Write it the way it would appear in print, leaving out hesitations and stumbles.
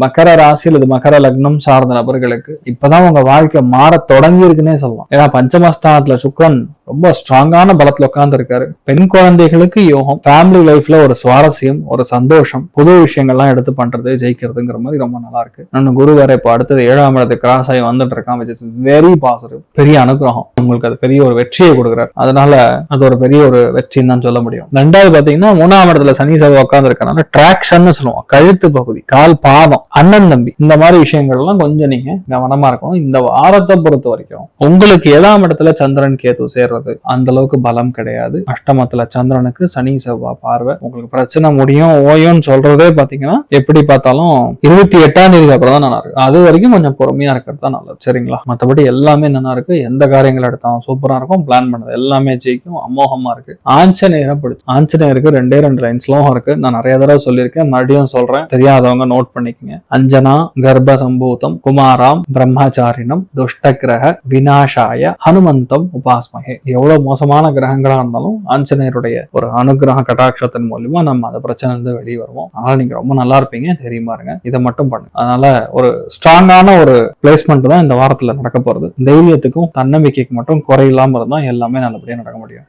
மகர ராசி அல்லது மகர லக்னம் சார்ந்த நபர்களுக்கு இப்பதான் உங்க வாழ்க்கை மாற தொடங்கி இருக்குன்னே சொல்லலாம். ஏன்னா பஞ்சமஸ்தானத்துல சுக்கிரன் ரொம்ப ஸ்ட்ராங்கான பலத்துல உட்கார்ந்து இருக்காரு. பெண் குழந்தைகளுக்கு யோகம், ஃபேமிலி லைஃப்ல ஒரு சுவாரஸ்யம், ஒரு சந்தோஷம், புது விஷயங்கள்லாம் எடுத்து பண்றது, ஜெயிக்கிறதுங்கிற மாதிரி ரொம்ப நல்லா இருக்கு. நான் குரு வரை இப்போ அடுத்தது 7ஆம் இடத்துக்கு கிராஸ் ஆகி வந்துட்டு இருக்கான், which is very positive. பெரிய அனுகிரகம், உங்களுக்கு அது பெரிய ஒரு வெற்றியை கொடுக்குறாரு. அதனால அது ஒரு பெரிய ஒரு வெற்றின்னு தான் சொல்ல முடியும். ரெண்டாவது பாத்தீங்கன்னா 3ஆம் இடத்துல சனி செவ்வாய் உட்கார்ந்து இருக்கனால டிராக்ஷன் சொல்லுவோம், கழுத்து பகுதி, கால் பாதம், அண்ணன் தம்பி, இந்த மாதிரி விஷயங்கள்லாம் கொஞ்சம் நீங்க கவனமா இருக்கணும். இந்த வாரத்தை பொறுத்த வரைக்கும் உங்களுக்கு 7ஆம் இடத்துல சந்திரன் கேது சேர்றது அந்த அளவுக்கு பலம் கிடையாது. அஷ்டமத்துல சந்திரனுக்கு சனி செவ்வாய் பார்வை, உங்களுக்கு பிரச்சனை முடியும் ஓயோன்னு சொல்றதே பாத்தீங்கன்னா எப்படி பார்த்தாலும் 28ஆம் தேதிக்கு அப்புறம் தான் நல்லா இருக்கு. அது வரைக்கும் கொஞ்சம் பொறுமையா இருக்கிறது தான் நல்லது, சரிங்களா? மற்றபடி எல்லாமே நல்லா இருக்கு. எந்த காரியங்கள் எடுத்தாலும் சூப்பரா இருக்கும். பிளான் பண்ணது எல்லாமே ஜெயிக்கும், அமோகமா இருக்கு. ஆஞ்சநேயரை பிடிக்கும். ஆஞ்சநேயருக்கு 2 லைன் ஸ்லோகம் இருக்கு. நான் நிறைய தடவை சொல்லியிருக்கேன், மறுபடியும் சொல்றேன், தெரியாதவங்க நோட் பண்ணிக்கங்க. அஞ்சனா கர்ப்ப சம்பூதம் குமாராம் பிரம்மச்சாரினம் துஷ்டகிரக விநாசாய ஹனுமந்தம் உபாஸ்மகே. எவ்வளவு மோசமான கிரகங்களா இருந்தாலும் ஆஞ்சநேயருடைய ஒரு அனுகிரக கடாட்சத்தின் மூலமா நம்ம அந்த பிரச்சனை இருந்து வெளியே வருவோம். அதனால நீங்க ரொம்ப நல்லா இருப்பீங்க, தெரியுமா இருங்க. இதை மட்டும் பண்ணுங்க. அதனால ஒரு ஸ்ட்ராங்கான ஒரு பிளேஸ்மெண்ட் தான் இந்த வாரத்துல நடக்க போறது. தைரியத்துக்கும் தன்னம்பிக்கைக்கு மட்டும் குறையில்லாம இருந்தா எல்லாமே நல்லபடியா நடக்க முடியும்.